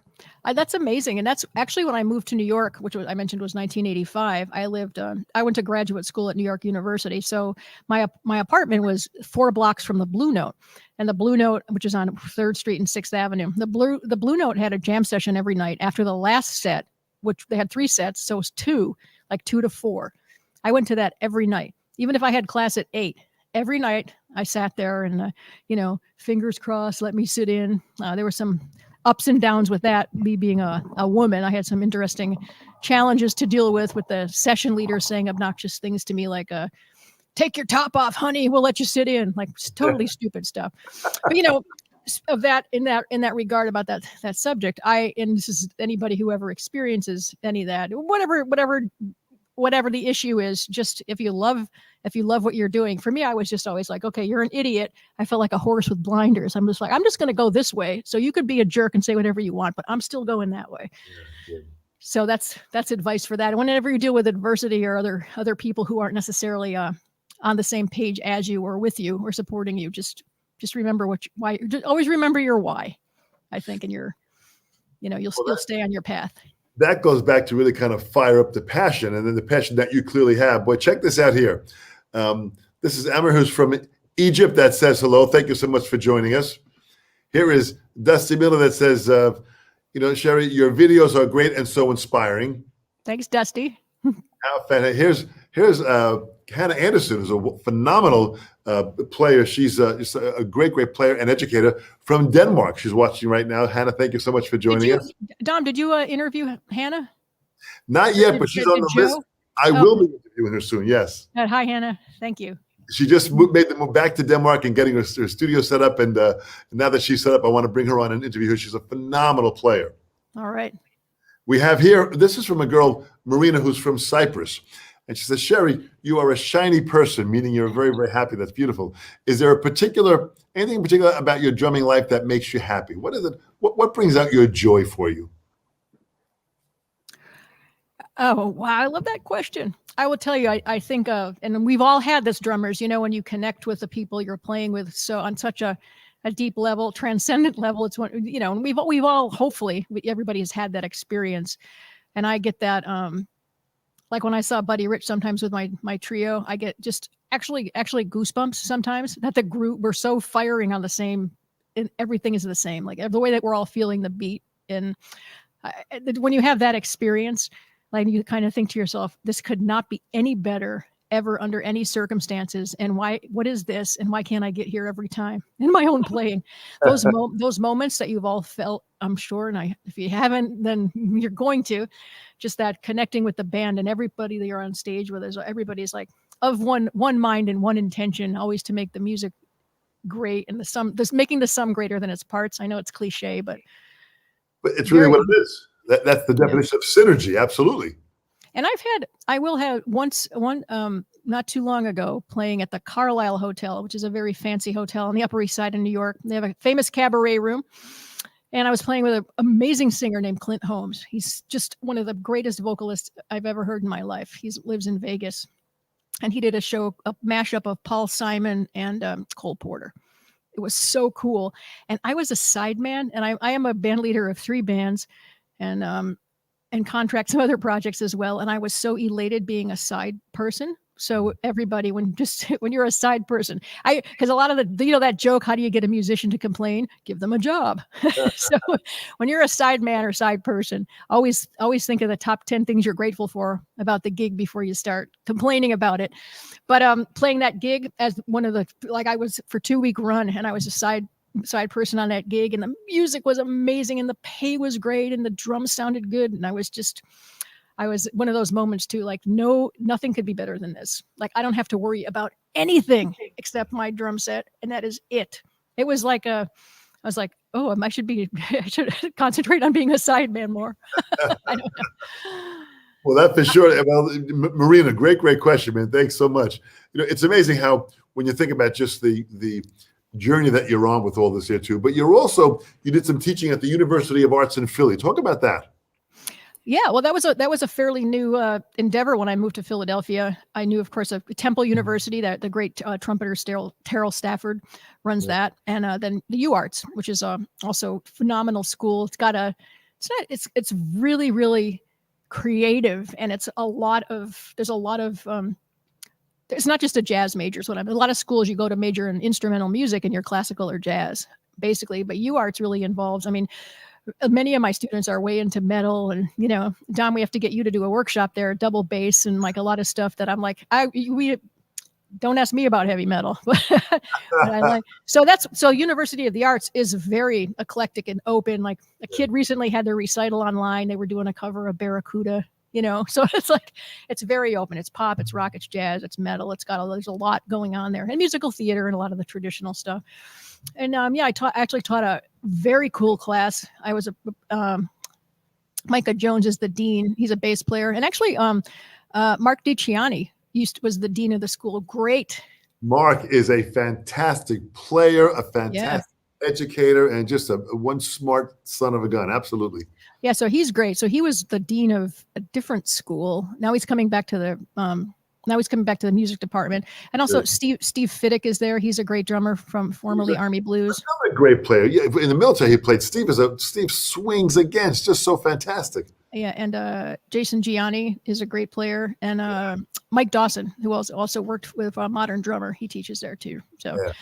That's amazing. And that's actually when I moved to New York, which I mentioned was 1985. I went to graduate school at New York University. So my apartment was 4 blocks from the Blue Note, and the Blue Note, which is on 3rd Street and 6th Avenue. The Blue Note had a jam session every night after the last set, which they had 3 sets. So it was 2 to 4. I went to that every night, even if I had class at 8. Every night I sat there and, fingers crossed, let me sit in. There were some ups and downs with that. Me being a woman, I had some interesting challenges to deal with the session leader saying obnoxious things to me like, take your top off, honey, we'll let you sit in, like totally stupid stuff. But, of that, in that regard about that subject, and this is anybody who ever experiences any of that, whatever the issue is, just if you love what you're doing. For me, I was just always like, okay, you're an idiot. I felt like a horse with blinders. I'm just like, I'm just going to go this way. So you could be a jerk and say whatever you want, but I'm still going that way. Yeah. So that's advice for that. And whenever you deal with adversity or other people who aren't necessarily on the same page as you or with you or supporting you, just remember why. Just always remember your why, I think, and you'll stay on your path. That goes back to really kind of fire up the passion, and then the passion that you clearly have. Boy, check this out here. This is Amr, who's from Egypt, that says hello. Thank you so much for joining us. Here is Dusty Miller that says, Sherrie, your videos are great and so inspiring. Thanks, Dusty. Here's Hannah Anderson, who's a phenomenal player. She's a great player and educator from Denmark. She's watching right now. Hannah, thank you so much for joining us. Dom, did you interview Hannah? Not yet, but she's on the list. I will be interviewing her soon, yes. Hi, Hannah. Thank you. She just made the move back to Denmark and getting her studio set up. And now that she's set up, I want to bring her on and interview her. She's a phenomenal player. All right. We have here, this is from a girl, Marina, who's from Cyprus. And she says, Sherrie, you are a shiny person, meaning you're very, very happy. That's beautiful. Is there anything in particular about your drumming life that makes you happy? What is it? What brings out your joy for you? Oh, wow. I love that question. I will tell you, I think of, and we've all had this, drummers, when you connect with the people you're playing with, so on such a deep level, transcendent level, it's one, and we've all, hopefully, everybody has had that experience. And I get that, like when I saw Buddy Rich sometimes with my trio, I get just actually goosebumps sometimes that the group, we're so firing on the same, and everything is the same, like the way that we're all feeling the beat. And when you have that experience, like you kind of think to yourself, this could not be any better ever under any circumstances. And what is this? And why can't I get here every time in my own playing? Those moments that you've all felt, I'm sure. And if you haven't, then you're going to, just that connecting with the band and everybody that you're on stage with, everybody's like of one mind and one intention, always to make the music great, and making the sum greater than its parts. I know it's cliche, but it's really what it is. That's the definition of synergy. Absolutely. And I will have one not too long ago, playing at the Carlisle Hotel, which is a very fancy hotel on the Upper East Side in New York. They have a famous cabaret room. And I was playing with an amazing singer named Clint Holmes. He's just one of the greatest vocalists I've ever heard in my life. He lives in Vegas. And he did a mashup of Paul Simon and Cole Porter. It was so cool. And I was a sideman, and I am a band leader of 3 bands and contract some other projects as well. And I was so elated being a side person. So everybody, when you're a side person, because a lot of that joke, how do you get a musician to complain? Give them a job. So when you're a side man or side person, always think of the top 10 things you're grateful for about the gig before you start complaining about it. But playing that gig as I was for 2-week run, and I was a side person on that gig, and the music was amazing, and the pay was great, and the drums sounded good, and I was one of those moments too, like, nothing could be better than this. Like, I don't have to worry about anything except my drum set, and that is it. It was like I was like, oh, I should concentrate on being a sideman more. I don't know. Well, that for sure. Well, Marina, great question, man. Thanks so much. It's amazing how, when you think about just the journey that you're on with all this here too, but you did some teaching at the University of Arts in Philly. Talk about that. Yeah, well, that was a fairly new endeavor when I moved to Philadelphia. I knew, of course, of Temple University, that the great trumpeter Terrell Stafford runs that, and then the UArts, which is also a phenomenal school. It's really, really creative, and it's not just a jazz major. So a lot of schools you go to major in instrumental music and you're classical or jazz, basically, but UArts really involves. I mean, many of my students are way into metal, and Dom, we have to get you to do a workshop there, double bass, and like a lot of stuff that I'm like, we don't ask me about heavy metal, but I like. So University of the Arts is very eclectic and open. Like, a kid recently had their recital online. They were doing a cover of Barracuda. So it's like, it's very open. It's pop, it's rock, it's jazz, it's metal. There's a lot going on there, and musical theater and a lot of the traditional stuff. And I actually taught a very cool class. I was Micah Jones is the dean. He's a bass player, and actually Mark DiCiani was the dean of the school. Great. Mark is a fantastic player, a fantastic educator, and just one smart son of a gun. Absolutely. Yeah, so he's great. So he was the dean of a different school. Now he's coming back to the music department. And also Steve Fiddick is there. He's a great drummer from formerly Army Blues. Another great player. Yeah, in the military he played. Steve swings again. It's just so fantastic. Yeah, and Jason Gianni is a great player, and Mike Dawson, who also worked with a modern drummer, he teaches there too. So. Yeah.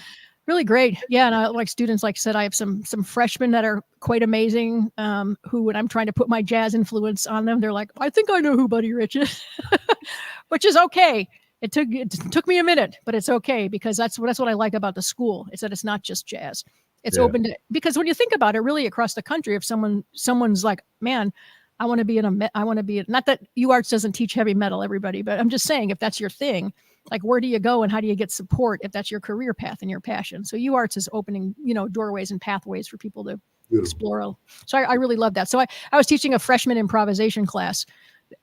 Really great. Yeah. And I like students, like I said, I have some freshmen that are quite amazing, who, when I'm trying to put my jazz influence on them, they're like, I think I know who Buddy Rich is, which is okay. It took me a minute, but it's okay, because that's what I like about the school. It's that it's not just jazz. It's open to, because when you think about it, really across the country, if someone's like, man, I want to be not that UArts doesn't teach heavy metal, everybody, but I'm just saying, if that's your thing, like, where do you go and how do you get support if that's your career path and your passion? So UArts is opening, doorways and pathways for people to explore. So I really love that. So I was teaching a freshman improvisation class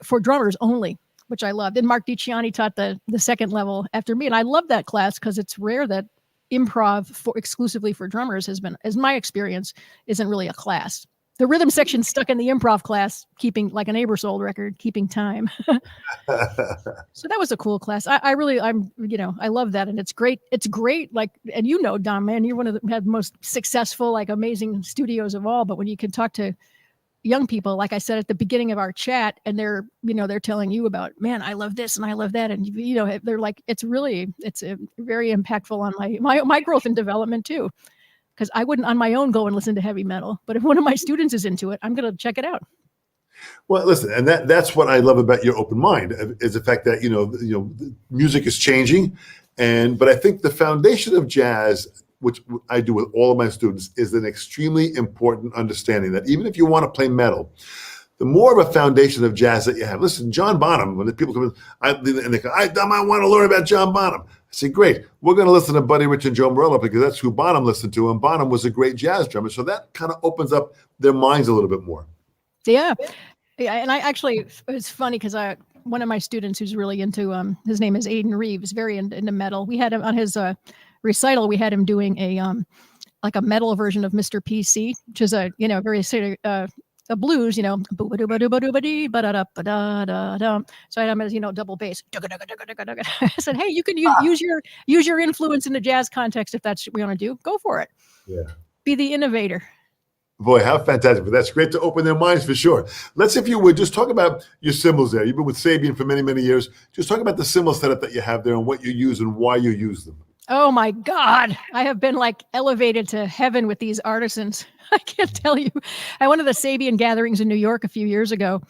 for drummers only, which I loved. And Mark DiCiani taught the second level after me. And I love that class because it's rare that improv exclusively for drummers has been, as my experience, isn't really a class. The rhythm section stuck in the improv class, keeping, like an Aebersold record, keeping time. So that was a cool class. I love that. And it's great. It's great. Like, and Dom, man, you're one of the most successful, like, amazing studios of all. But when you can talk to young people, like I said at the beginning of our chat, and they're telling you about, man, I love this and I love that. And, they're like, it's very impactful on my growth and development too. Because I wouldn't on my own go and listen to heavy metal. But if one of my students is into it, I'm going to check it out. Well, listen, and that's what I love about your open mind is the fact that music is changing, but I think the foundation of jazz, which I do with all of my students, is an extremely important understanding that even if you want to play metal, the more of a foundation of jazz that you have. Listen, John Bonham, when the people come in, and they go, I want to learn about John Bonham. I say, great. We're going to listen to Buddy Rich and Joe Morello because that's who Bonham listened to, and Bonham was a great jazz drummer. So that kind of opens up their minds a little bit more. Yeah. Yeah. And I actually, it's funny because one of my students who's really into, his name is Aiden Reeves, very into metal. We had him on his recital. We had him doing like a metal version of Mr. PC, which is a very a blues, so I had him as double bass. I said, hey, you can use your influence in the jazz context if that's what we want to do. Go for it. Yeah. Be the innovator. Boy, how fantastic. But that's great to open their minds for sure. Let's, if you would, just talk about your cymbals there. You've been with Sabian for many, many years. Just talk about the cymbal setup that you have there and what you use and why you use them. Oh my God. I have been like elevated to heaven with these artisans. I can't tell you. I went to the Sabian gatherings in New York a few years ago.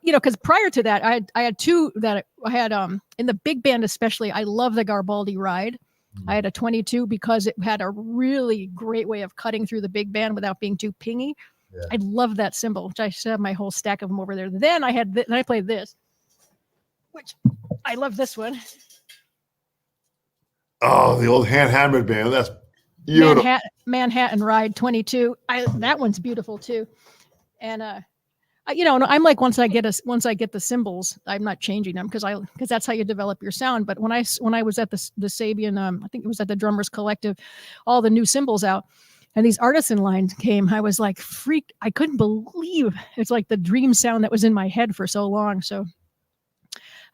Because prior to that, I had two that I had in the big band, especially. I love the Garibaldi Ride. I had a 22 because it had a really great way of cutting through the big band without being too pingy. Yeah. I love that cymbal, which I should have my whole stack of them over there. Then I played this, which I love this one. Oh, the old hand-hammered band. That's beautiful. Manhattan Ride 22. That one's beautiful too. And I'm like, once I get the cymbals, I'm not changing them because that's how you develop your sound. But when I was at the Sabian, I think it was at the Drummers Collective, all the new cymbals out, and these artisan lines came, I was like freaked. I couldn't believe it's like the dream sound that was in my head for so long. So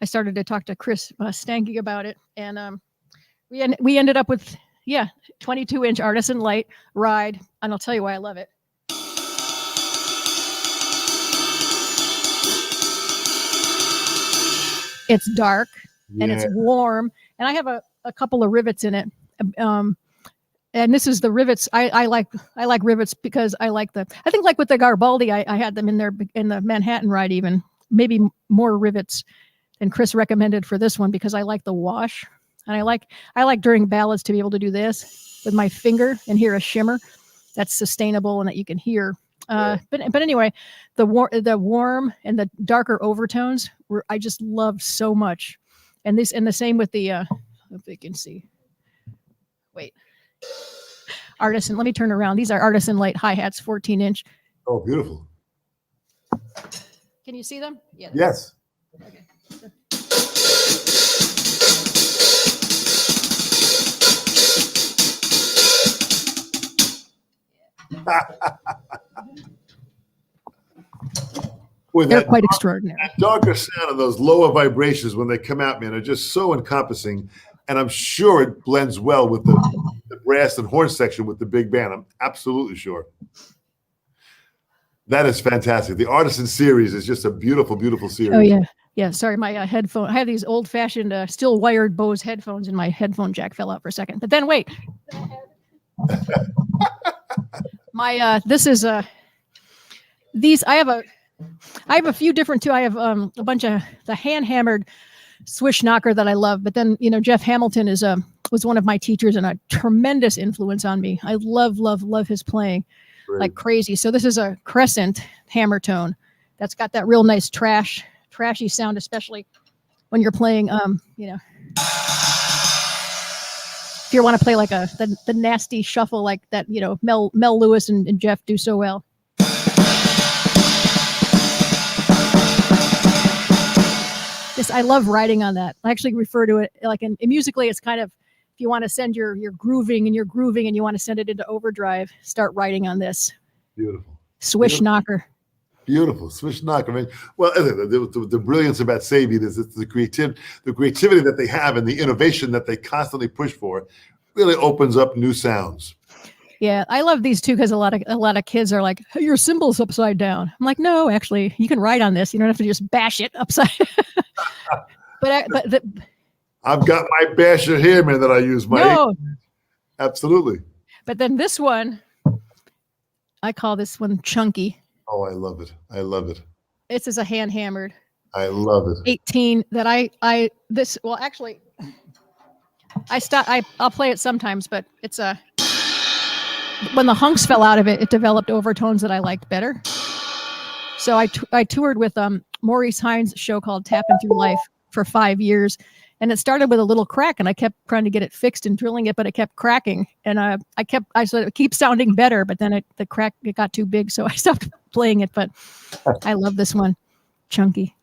I started to talk to Chris Stanky about it, and we ended up with 22-inch artisan light Ride, and I'll tell you why I love it. It's dark and it's warm, and I have a couple of rivets in it. And this is the rivets. I like rivets because I think like with the Garibaldi, I had them in there in the Manhattan Ride, even maybe more rivets than Chris recommended for this one because I like the wash, and I like during ballads to be able to do this with my finger and hear a shimmer that's sustainable and that you can hear. But anyway, the warm and the darker overtones I just love so much, and the same with the if you can see, artisan. Let me turn around. These are artisan light hi-hats, 14-inch. Oh, beautiful. Can you see them? Yeah. Yes. Okay. They're quite extraordinary. That darker sound and those lower vibrations when they come out, man, are just so encompassing. And I'm sure it blends well with the brass and horn section with the big band. I'm absolutely sure. That is fantastic. The Artisan series is just a beautiful, beautiful series. Oh, yeah. Yeah, sorry, my headphone. I have these old-fashioned, still wired Bose headphones, and my headphone jack fell out for a second. But then, wait. This is these. I have a few different too. I have a bunch of the hand-hammered swish knocker that I love. But then, Jeff Hamilton was one of my teachers and a tremendous influence on me. I love his playing. Great. Like crazy. So this is a crescent hammer tone that's got that real nice trashy sound, especially when you're playing, if you want to play like the nasty shuffle like that, Mel Lewis and Jeff do so well. I love writing on that. I actually refer to it like musically, it's kind of, if you want to send your grooving and you want to send it into overdrive, start writing on this. Beautiful. Swish knocker. Beautiful. Swish knocker. I mean, well, the brilliance about Sabian is the creativity that they have and the innovation that they constantly push for really opens up new sounds. Yeah, I love these too because a lot of kids are like, hey, your cymbal's upside down. I'm like, no, actually, you can write on this. You don't have to just bash it upside. I've got my basher here, man, that I use. Absolutely. But then this one, I call this one chunky. Oh, I love it. I love it. this is a hand hammered I love it. 18 that actually I'll play it sometimes, but it's when the hunks fell out of it, it developed overtones that I liked better. So I toured with Maurice Hines' show called Tapping Through Life for 5 years. And it started with a little crack, and I kept trying to get it fixed and drilling it, but it kept cracking. And I said it keeps sounding better, but then the crack, it got too big, so I stopped playing it. But I love this one, Chunky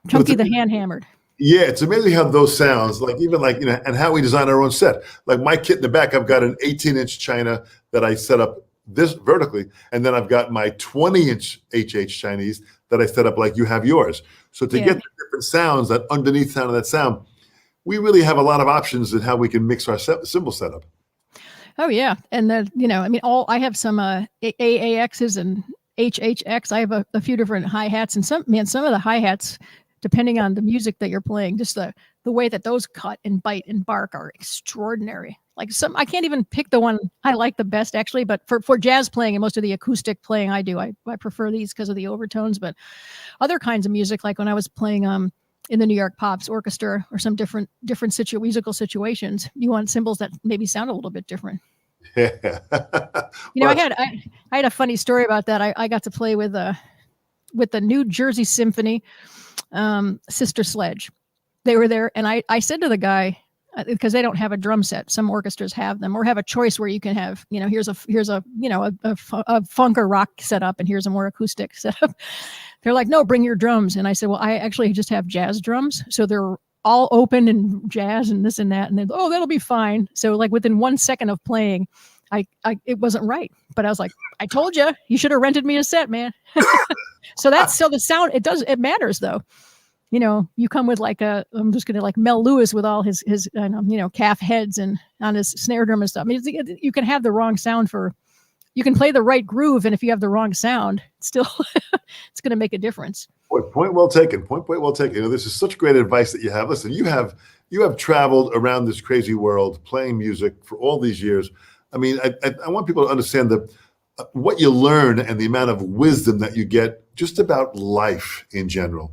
the hand hammered. Yeah, it's amazing how those sounds, like even like, and how we design our own set. Like my kit in the back, I've got an 18-inch China that I set up this vertically, and then I've got my 20-inch HH Chinese that I set up like you have yours. So to get the different sounds, that underneath sound of that sound, we really have a lot of options in how we can mix our cymbal setup. Oh yeah, and then I have some AAXs and HHX. I have a few different hi-hats, and some of the hi-hats, depending on the music that you're playing, just the way that those cut and bite and bark are extraordinary. Like I can't even pick the one I like the best actually, but for jazz playing and most of the acoustic playing I do, I prefer these because of the overtones. But other kinds of music, like when I was playing in the New York Pops Orchestra or some different musical situations, you want cymbals that maybe sound a little bit different. Yeah. I had a funny story about that. I got to play with the New Jersey Symphony, Sister Sledge. They were there, and I said to the guy, because they don't have a drum set, some orchestras have them, or have a choice where you can have, here's a funk or rock setup, and here's a more acoustic setup. They're like, no, bring your drums. And I said, well, I actually just have jazz drums, so they're all open and jazz and this and that. And they, oh, that'll be fine. So like within 1 second of playing, it wasn't right. But I was like, I told you should have rented me a set, man. So the sound, it matters though. You come with I'm just going to like Mel Lewis with all his calf heads and on his snare drum and stuff. I mean, you can have the wrong sound you can play the right groove, and if you have the wrong sound, still it's going to make a difference. Point well taken. Point well taken. This is such great advice that you have. Listen, you have traveled around this crazy world playing music for all these years. I mean, I want people to understand what you learn and the amount of wisdom that you get just about life in general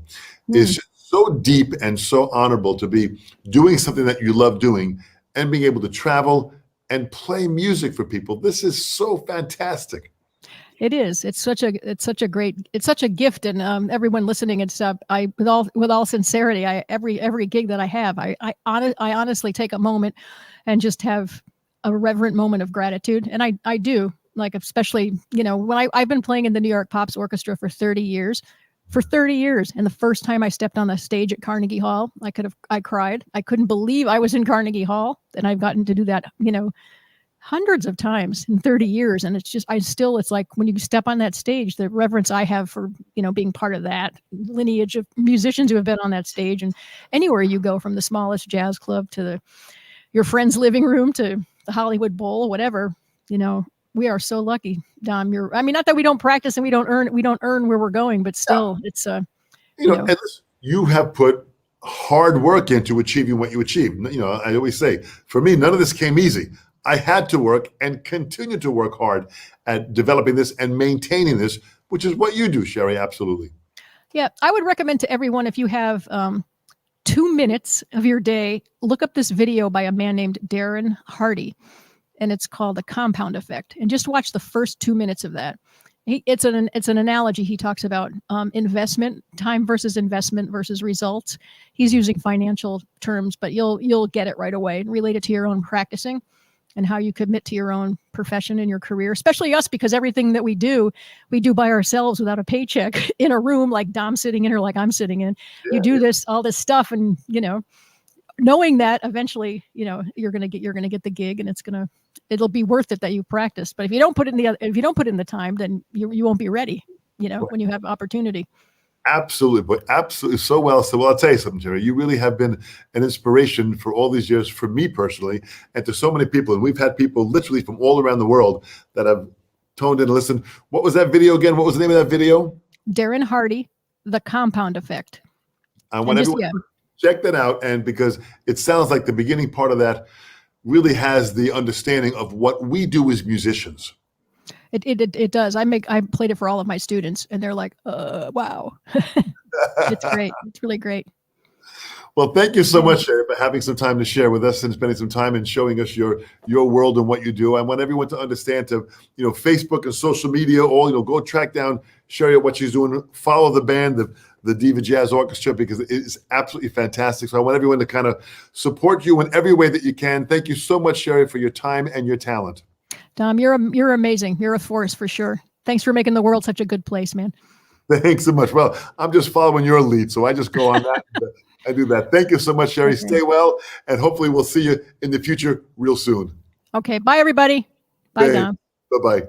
is so deep and so honorable to be doing something that you love doing and being able to travel and play music for people. This is so fantastic. It is. It's such a gift, and everyone listening, with all sincerity, every gig that I have, I honestly take a moment and just have a reverent moment of gratitude, and I do, like, especially when I've been playing in the New York Pops Orchestra for 30 years. And the first time I stepped on the stage at Carnegie Hall, I cried. I couldn't believe I was in Carnegie Hall, and I've gotten to do that, hundreds of times in 30 years. And it's like when you step on that stage, the reverence I have for, being part of that lineage of musicians who have been on that stage, and anywhere you go, from the smallest jazz club to your friend's living room to the Hollywood Bowl, whatever, we are so lucky, Dom. Not that we don't practice and we don't earn where we're going, but still it's and listen, you have put hard work into achieving what you achieved. I always say, for me, none of this came easy. I had to work and continue to work hard at developing this and maintaining this, which is what you do, Sherrie. Absolutely. Yeah. I would recommend to everyone, if you have 2 minutes of your day, look up this video by a man named Darren Hardy, and it's called The Compound Effect. And just watch the first 2 minutes of that. It's an analogy. He talks about investment, time versus investment versus results. He's using financial terms, but you'll get it right away and relate it to your own practicing and how you commit to your own profession and your career, especially us, because everything that we do by ourselves without a paycheck in a room like Dom's sitting in or like I'm sitting in. You do all this stuff, and knowing that eventually, you're gonna get the gig, and it'll be worth it that you practice. But if you don't put in the time, then you won't be ready, when you have opportunity. Absolutely, but absolutely so well. So, I'll tell you something, Sherrie. You really have been an inspiration for all these years, for me personally, and to so many people. And we've had people literally from all around the world that have toned in and listened. What was that video again? What was the name of that video? Darren Hardy, The Compound Effect. I want everyone to check that out, and because it sounds like the beginning part of that really has the understanding of what we do as musicians. It does. I played it for all of my students, and they're like, wow. It's great. It's really great. Well, thank you so much, Sherrie, for having some time to share with us and spending some time and showing us your world and what you do. I want everyone to understand Facebook and social media, go track down Sherrie, what she's doing, follow the band, the DIVA Jazz Orchestra, because it is absolutely fantastic. So I want everyone to kind of support you in every way that you can. Thank you so much, Sherrie, for your time and your talent. Dom, you're amazing. You're a force for sure. Thanks for making the world such a good place, man. Thanks so much. Well, I'm just following your lead, so I just go on that. I do that. Thank you so much, Sherrie. Okay. Stay well, and hopefully we'll see you in the future real soon. Okay. Bye, everybody. Bye, Dom. Bye-bye.